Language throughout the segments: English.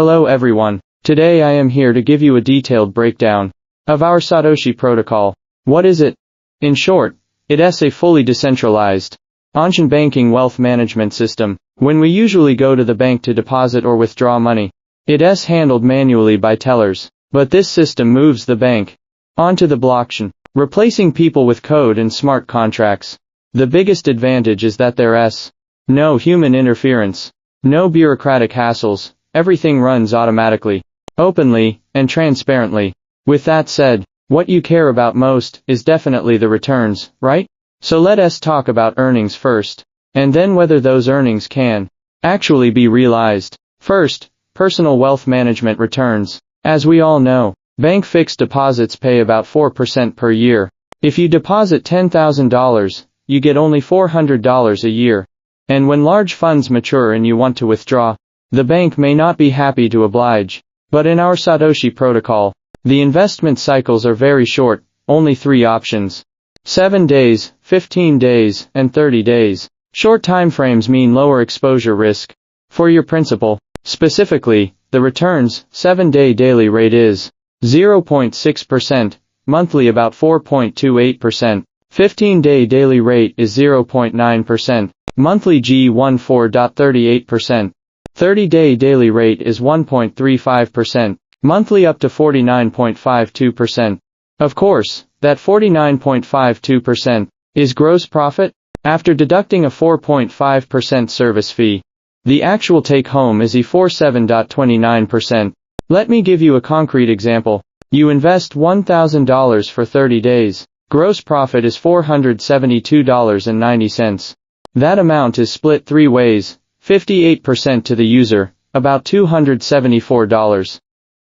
Hello everyone. Today I am here to give you a detailed breakdown of our Satoshi protocol. What is it? In short, it is a fully decentralized on-chain banking wealth management system. When we usually go to the bank to deposit or withdraw money, it is handled manually by tellers. But this system moves the bank onto the blockchain, replacing people with code and smart contracts. The biggest advantage is that there is no human interference, no bureaucratic hassles. Everything runs automatically, openly, and transparently. With that said, what you care about most is definitely the returns, right? So let us talk about earnings first, and then whether those earnings can actually be realized. First, personal wealth management returns. As we all know, bank fixed deposits pay about 4% per year. If you deposit $10,000, you get only $400 a year. And when large funds mature and you want to withdraw, the bank may not be happy to oblige. But in our Satoshi protocol, the investment cycles are very short, only 3 options. 7 days, 15 days, and 30 days. Short time frames mean lower exposure risk. For your principal, specifically, the returns, 7-day daily rate is 0.6%, monthly about 4.28%, 15-day daily rate is 0.9%, monthly G14.38%. 30-day daily rate is 1.35%, monthly up to 49.52%. Of course, that 49.52% is gross profit, after deducting a 4.5% service fee. The actual take-home is E47.29%. Let me give you a concrete example. You invest $1,000 for 30 days. Gross profit is $472.90. That amount is split 3 ways. 58% to the user, about $274.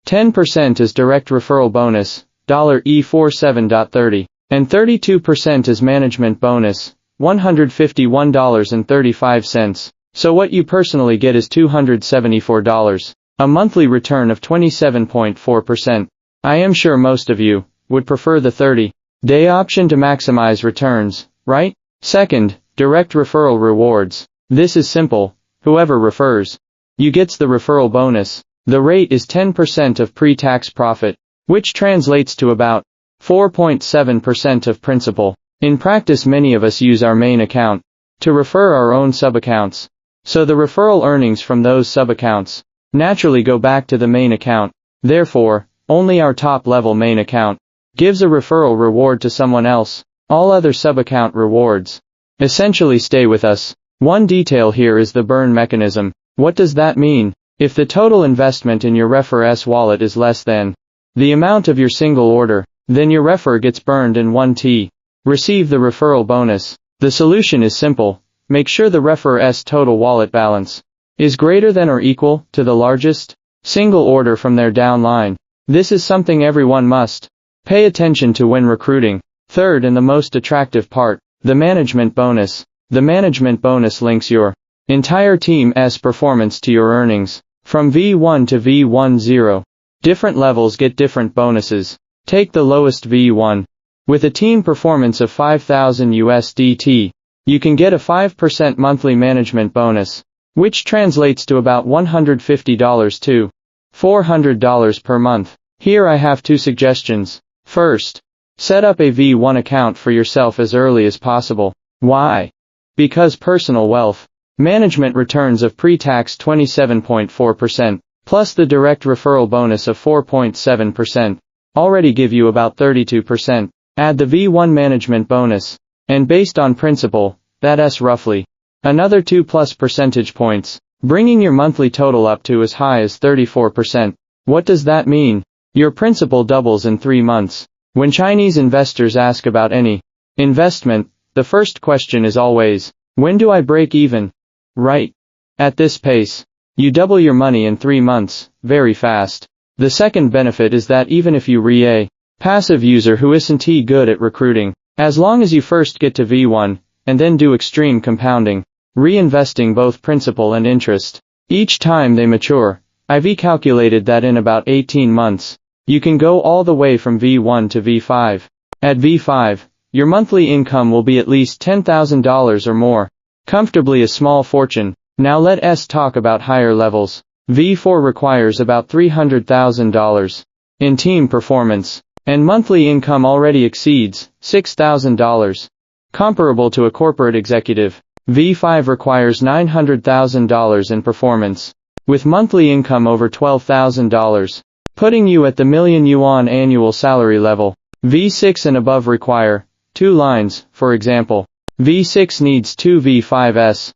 10% is direct referral bonus, $E47.30, and 32% is management bonus, $151.35. So what you personally get is $274, a monthly return of 27.4%. I am sure most of you would prefer the 30-day option to maximize returns, right? Second, direct referral rewards. This is simple. Whoever refers you gets the referral bonus. The rate is 10% of pre-tax profit, which translates to about 4.7% of principal. In practice, many of us use our main account to refer our own sub-accounts. So the referral earnings from those sub-accounts naturally go back to the main account. Therefore, only our top-level main account gives a referral reward to someone else. All other sub-account rewards essentially stay with us. One detail here is the burn mechanism. What does that mean? If the total investment in your refer's wallet is less than the amount of your single order, then your refer gets burned and 1T. Receive the referral bonus. The solution is simple. Make sure the refer's total wallet balance is greater than or equal to the largest single order from their downline. This is something everyone must pay attention to when recruiting. Third, and the most attractive part, the management bonus. The management bonus links your entire team's performance to your earnings. From V1 to V10, different levels get different bonuses. Take the lowest V1. With a team performance of 5,000 USDT, you can get a 5% monthly management bonus, which translates to about $150 to $400 per month. Here I have 2 suggestions. First, set up a V1 account for yourself as early as possible. Why? Because personal wealth management returns of pre-tax 27.4%, plus the direct referral bonus of 4.7%, already give you about 32%. Add the V1 management bonus, and based on principal, that's roughly another 2+ percentage points, bringing your monthly total up to as high as 34%. What does that mean? Your principal doubles in 3 months. When Chinese investors ask about any investment, the first question is always, when do I break even? Right? At this pace, you double your money in 3 months, very fast. The second benefit is that even if you a passive user who isn't good at recruiting, as long as you first get to V1, and then do extreme compounding, reinvesting both principal and interest, each time they mature, I've calculated that in about 18 months, you can go all the way from V1 to V5. At V5, your monthly income will be at least $10,000 or more. Comfortably a small fortune. Now let us talk about higher levels. V4 requires about $300,000 in team performance, and monthly income already exceeds $6,000. Comparable to a corporate executive, V5 requires $900,000 in performance, with monthly income over $12,000, putting you at the million yuan annual salary level. V6 and above require 2 lines, for example. V6 needs 2 V5s,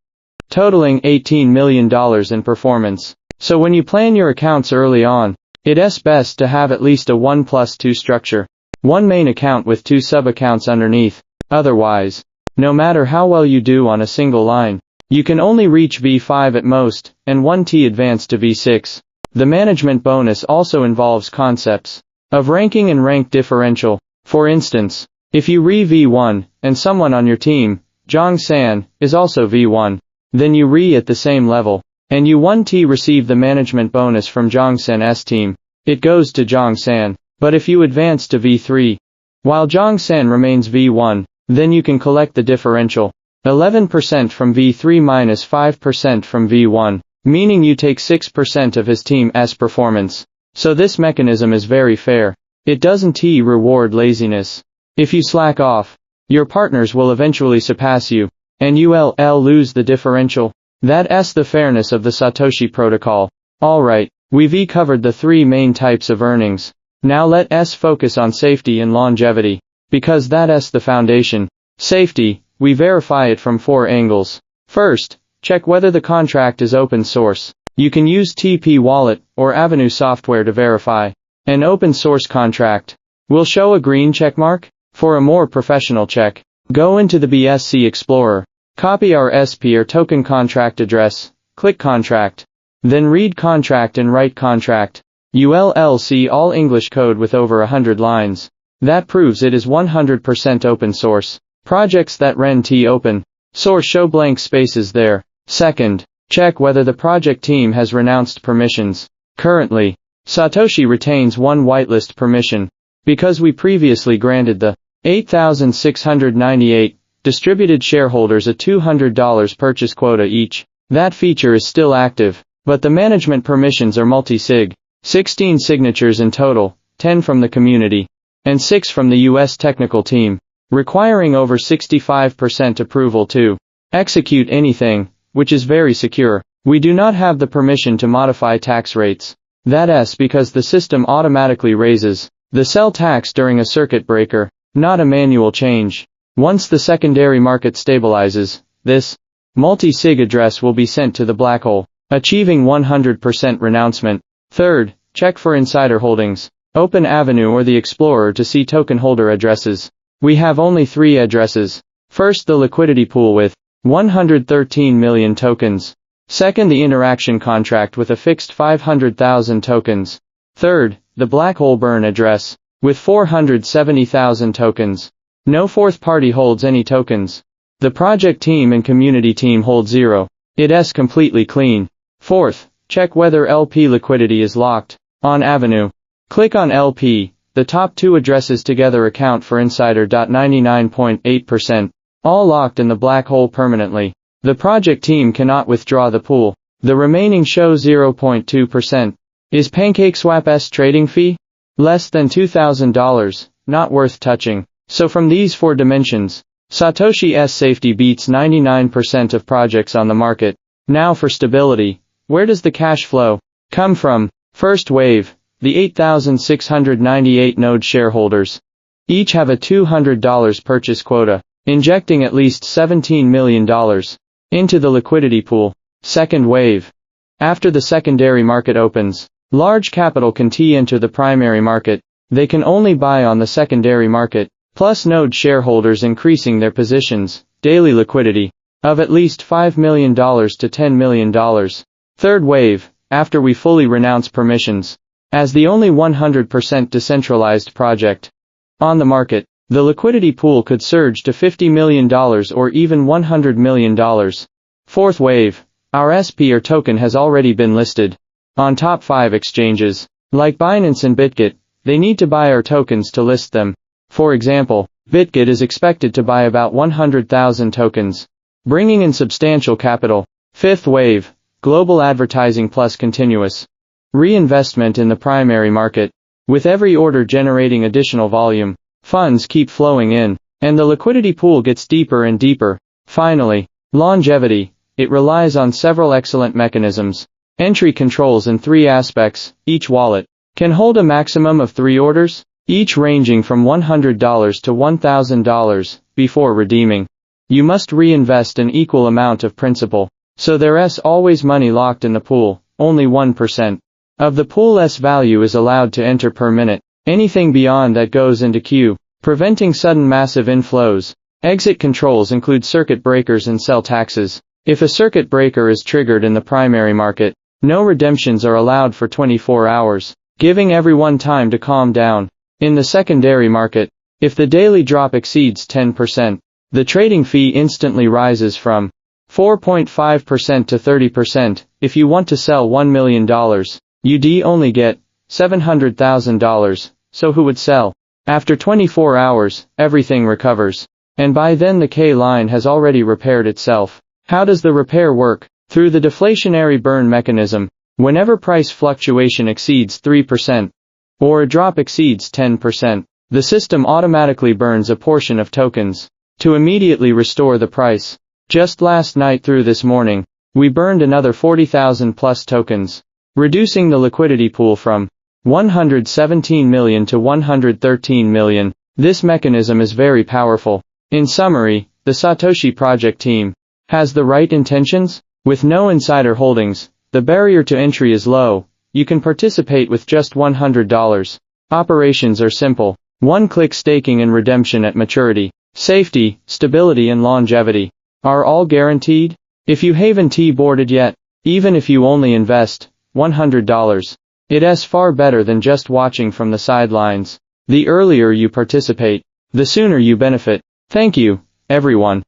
totaling $18 million in performance. So when you plan your accounts early on, it's best to have at least a 1+2 structure. One main account with 2 sub-accounts underneath. Otherwise, no matter how well you do on a single line, you can only reach V5 at most, and 1T advance to V6. The management bonus also involves concepts of ranking and rank differential. For instance, if you re V1, and someone on your team, Zhang San, is also V1, then you re at the same level, and you 1T receive the management bonus from Zhang San's team. It goes to Zhang San. But if you advance to V3, while Zhang San remains V1, then you can collect the differential. 11% from V3 minus 5% from V1, meaning you take 6% of his team's performance. So this mechanism is very fair. It doesn't reward laziness. If you slack off, your partners will eventually surpass you, and you'll lose the differential. That's the fairness of the Satoshi protocol. Alright, we've covered the 3 main types of earnings. Now let's focus on safety and longevity, because that's the foundation. Safety, we verify it from 4 angles. First, check whether the contract is open source. You can use TP Wallet or Avenue software to verify. An open source contract will show a green checkmark. For a more professional check, go into the BSC Explorer, copy our SPR token contract address, click contract, then read contract and write contract. You'll see all English code with over 100 lines. That proves it is 100% open source. Projects that run open source show blank spaces there. Second, check whether the project team has renounced permissions. Currently, Satoshi retains 1 whitelist permission, because we previously granted the 8,698 distributed shareholders a $200 purchase quota each. That feature is still active, but the management permissions are multi-sig. 16 signatures in total, 10 from the community, and 6 from the US technical team, requiring over 65% approval to execute anything, which is very secure. We do not have the permission to modify tax rates. That's because the system automatically raises the sell tax during a circuit breaker, not a manual change. Once the secondary market stabilizes, this multi-sig address will be sent to the black hole, achieving 100% renouncement. Third, check for insider holdings. Open Avenue or the Explorer to see token holder addresses. We have only 3 addresses. First, the liquidity pool with 113 million tokens. Second, the interaction contract with a fixed 500,000 tokens. Third, the black hole burn address, with 470,000 tokens. No fourth party holds any tokens. The project team and community team hold 0. It's completely clean. Fourth, check whether LP liquidity is locked. On Avenue, click on LP. The top 2 addresses together account for insider.99.8%, all locked in the black hole permanently. The project team cannot withdraw the pool. The remaining show 0.2%. Is PancakeSwap's trading fee less than $2,000? Not worth touching. So from these 4 dimensions, Satoshi's safety beats 99% of projects on the market. Now for stability, where does the cash flow come from? First wave, the 8,698 node shareholders each have a $200 purchase quota, injecting at least $17 million into the liquidity pool. Second wave, after the secondary market opens, large capital can enter the primary market. They can only buy on the secondary market, plus node shareholders increasing their positions, daily liquidity of at least $5 million to $10 million. Third wave, after we fully renounce permissions. As the only 100% decentralized project on the market, the liquidity pool could surge to $50 million or even $100 million. Fourth wave, our SPR token has already been listed on top 5 exchanges. Like Binance and BitGet, they need to buy our tokens to list them. For example, BitGet is expected to buy about 100,000 tokens, bringing in substantial capital. Fifth wave, global advertising plus continuous reinvestment in the primary market. With every order generating additional volume, funds keep flowing in, and the liquidity pool gets deeper and deeper. Finally, longevity. It relies on several excellent mechanisms. Entry controls in 3 aspects. Each wallet can hold a maximum of 3 orders, each ranging from $100 to $1,000, before redeeming. You must reinvest an equal amount of principal, so there's always money locked in the pool. Only 1% of the pool's value is allowed to enter per minute. Anything beyond that goes into queue, preventing sudden massive inflows. Exit controls include circuit breakers and sell taxes. If a circuit breaker is triggered in the primary market, no redemptions are allowed for 24 hours, giving everyone time to calm down. In the secondary market, if the daily drop exceeds 10%, the trading fee instantly rises from 4.5% to 30%. If you want to sell $1 million, you'd only get $700,000, so who would sell? After 24 hours, everything recovers, and by then the K line has already repaired itself. How does the repair work? Through the deflationary burn mechanism. Whenever price fluctuation exceeds 3%, or a drop exceeds 10%, the system automatically burns a portion of tokens to immediately restore the price. Just last night through this morning, we burned another 40,000 plus tokens, reducing the liquidity pool from 117 million to 113 million. This mechanism is very powerful. In summary, the Satoshi project team has the right intentions. With no insider holdings, the barrier to entry is low. You can participate with just $100. Operations are simple. One-click staking and redemption at maturity. Safety, stability and longevity are all guaranteed. If you haven't T-boarded yet, even if you only invest $100, it's far better than just watching from the sidelines. The earlier you participate, the sooner you benefit. Thank you, everyone.